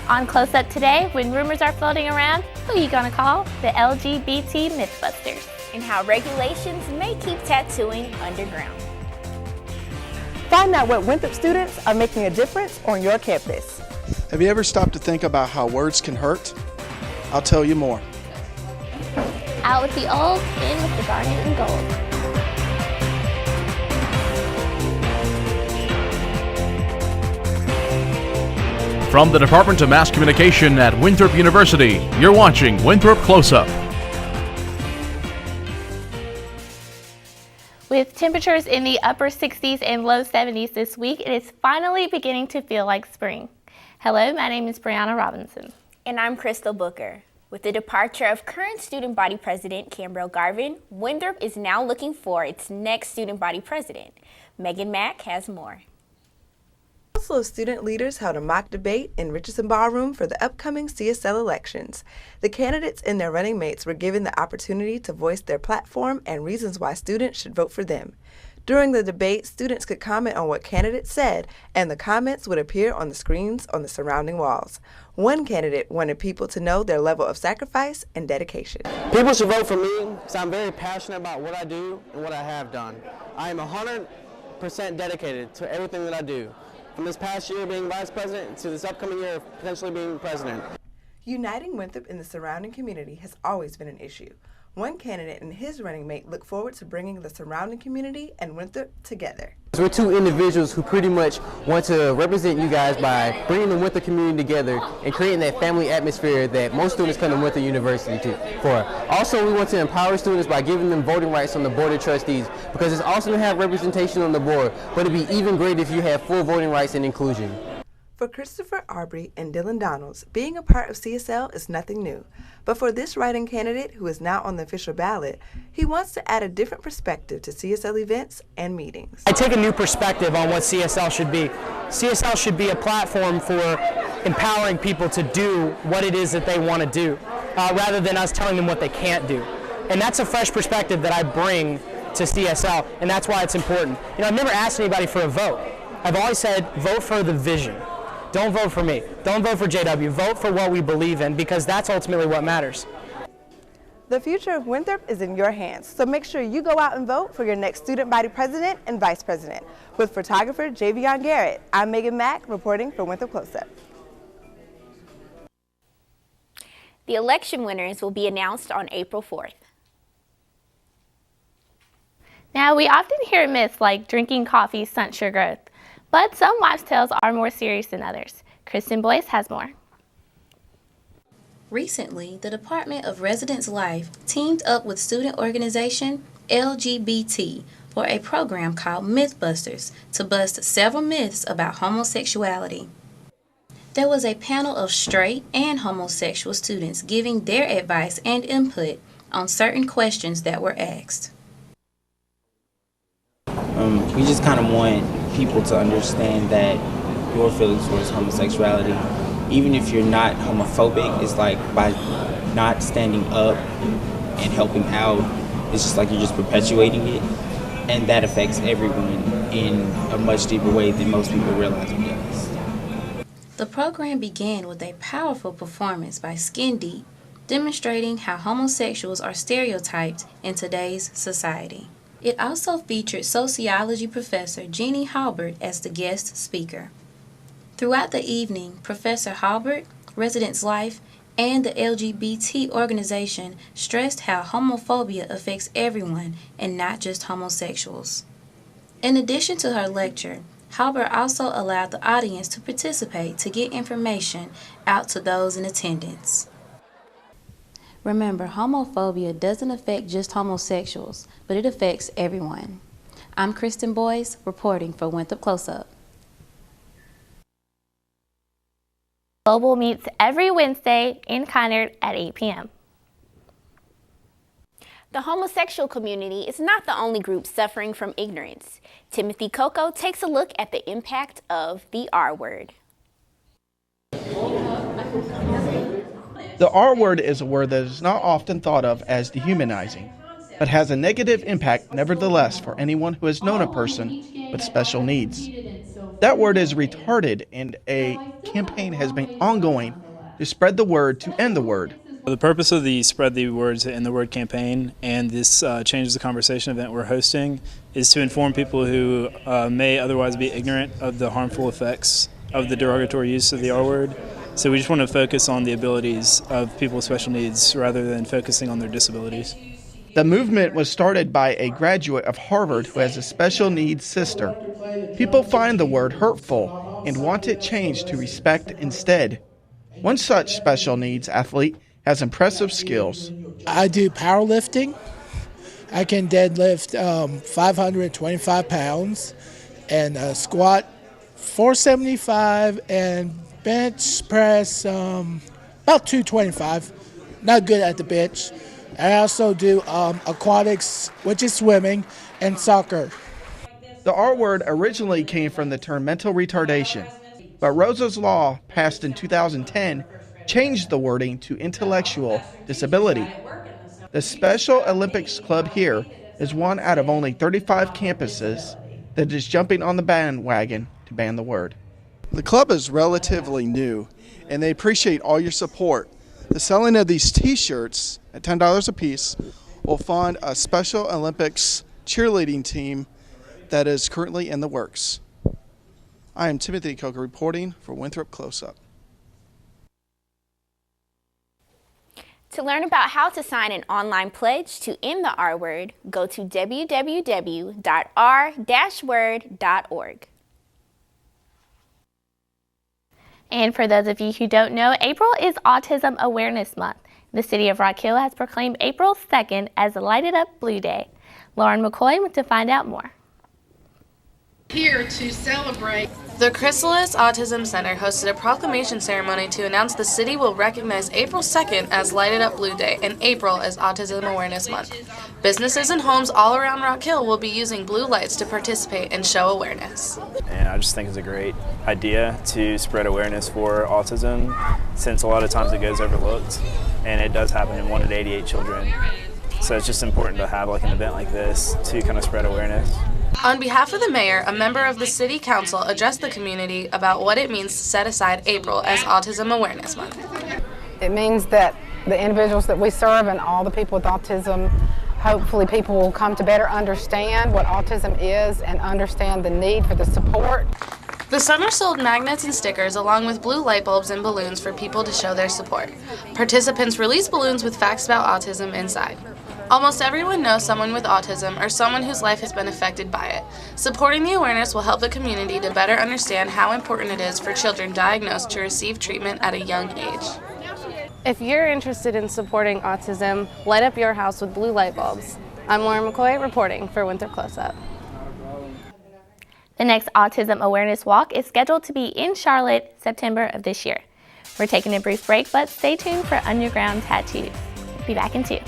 On Close Up today, when rumors are floating around, who are you gonna call? The LGBT Mythbusters. And how regulations may keep tattooing underground. Find out what Winthrop students are making a difference on your campus. Have you ever stopped to think about how words can hurt? I'll tell you more. Out with the old, in with the garnet and gold. From the Department of Mass Communication at Winthrop University, you're watching Winthrop Close Up. With temperatures in the upper 60s and low 70s this week, it is finally beginning to feel like spring. Hello, my name is Brianna Robinson. And I'm Crystal Booker. With the departure of current student body president Cambrell Garvin, Winthrop is now looking for its next student body president. Megan Mack has more. Council of Student Leaders held a mock debate in Richardson Ballroom for the upcoming CSL elections. The candidates and their running mates were given the opportunity to voice their platform and reasons why students should vote for them. During the debate, students could comment on what candidates said, and the comments would appear on the screens on the surrounding walls. One candidate wanted people to know their level of sacrifice and dedication. People should vote for me because I'm very passionate about what I do and what I have done. I am 100% dedicated to everything that I do. From this past year being vice president to this upcoming year of potentially being president. Uniting Winthrop in the surrounding community has always been an issue. One candidate and his running mate look forward to bringing the surrounding community and Winthrop together. We're two individuals who pretty much want to represent you guys by bringing the Winthrop community together and creating that family atmosphere that most students come to Winthrop University for. Also, we want to empower students by giving them voting rights on the board of trustees, because it's awesome to have representation on the board, but it'd be even great if you have full voting rights and inclusion. For Christopher Arbery and Dylan Donalds, being a part of CSL is nothing new. But for this writing candidate, who is now on the official ballot, he wants to add a different perspective to CSL events and meetings. I take a new perspective on what CSL should be. CSL should be a platform for empowering people to do what it is that they want to do, rather than us telling them what they can't do. And that's a fresh perspective that I bring to CSL, and that's why it's important. You know, I've never asked anybody for a vote. I've always said, vote for the vision. Don't vote for me. Don't vote for JW. Vote for what we believe in, because that's ultimately what matters. The future of Winthrop is in your hands, so make sure you go out and vote for your next student body president and vice president. With photographer Javion Garrett, I'm Megan Mack reporting for Winthrop Close Up. The election winners will be announced on April 4th. Now, we often hear myths like drinking coffee stunts your growth, but some wives' tales are more serious than others. Kristen Boyce has more. Recently, the Department of Residence Life teamed up with student organization LGBT for a program called Mythbusters to bust several myths about homosexuality. There was a panel of straight and homosexual students giving their advice and input on certain questions that were asked. We just kind of want people to understand that your feelings towards homosexuality, even if you're not homophobic, is like by not standing up and helping out, it's just like you're just perpetuating it, and that affects everyone in a much deeper way than most people realize it does. The program began with a powerful performance by Skin Deep, demonstrating how homosexuals are stereotyped in today's society. It also featured sociology professor Jeannie Halbert as the guest speaker. Throughout the evening, Professor Halbert, Residence Life, and the LGBT organization stressed how homophobia affects everyone and not just homosexuals. In addition to her lecture, Halbert also allowed the audience to participate to get information out to those in attendance. Remember, homophobia doesn't affect just homosexuals, but it affects everyone. I'm Kristen Boyce, reporting for Winthrop Close Up. Global meets every Wednesday in Kinard at 8 p.m. The homosexual community is not the only group suffering from ignorance. Timothy Coco takes a look at the impact of the R word. The R word is a word that is not often thought of as dehumanizing, but has a negative impact nevertheless for anyone who has known a person with special needs. That word is retarded, and a campaign has been ongoing to spread the word to end the word. The purpose of the Spread the Word to End the Word campaign and this Changes the Conversation event we're hosting is to inform people who may otherwise be ignorant of the harmful effects of the derogatory use of the R word. So we just want to focus on the abilities of people with special needs rather than focusing on their disabilities. The movement was started by a graduate of Harvard who has a special needs sister. People find the word hurtful and want it changed to respect instead. One such special needs athlete has impressive skills. I do powerlifting. I can deadlift 525 pounds and squat 475 and bench press about 225. Not good at the bench. I also do aquatics, which is swimming, and soccer. The R word originally came from the term mental retardation, but Rosa's Law, passed in 2010, changed the wording to intellectual disability. The Special Olympics Club here is one out of only 35 campuses that is jumping on the bandwagon to ban the word. The club is relatively new, and they appreciate all your support. The selling of these t-shirts at $10 a piece will fund a Special Olympics cheerleading team that is currently in the works. I am Timothy Coker reporting for Winthrop Close Up. To learn about how to sign an online pledge to end the R word, go to www.r-word.org. And for those of you who don't know, April is Autism Awareness Month. The city of Rock Hill has proclaimed April 2nd as Lighted Up Blue Day. Lauren McCoy went to find out more. Here to celebrate. The Chrysalis Autism Center hosted a proclamation ceremony to announce the city will recognize April 2nd as Lighted Up Blue Day and April as Autism Awareness Month. Businesses and homes all around Rock Hill will be using blue lights to participate and show awareness. And I just think it's a great idea to spread awareness for autism, since a lot of times it goes overlooked, and it does happen in 1 in 88 children. So it's just important to have like an event like this to kind of spread awareness. On behalf of the mayor, a member of the city council addressed the community about what it means to set aside April as Autism Awareness Month. It means that the individuals that we serve and all the people with autism, hopefully people will come to better understand what autism is and understand the need for the support. The center sold magnets and stickers along with blue light bulbs and balloons for people to show their support. Participants released balloons with facts about autism inside. Almost everyone knows someone with autism or someone whose life has been affected by it. Supporting the awareness will help the community to better understand how important it is for children diagnosed to receive treatment at a young age. If you're interested in supporting autism, light up your house with blue light bulbs. I'm Lauren McCoy reporting for Winthrop Close Up. The next Autism Awareness Walk is scheduled to be in Charlotte, September of this year. We're taking a brief break, but stay tuned for Underground Tattoos. Be back in 2.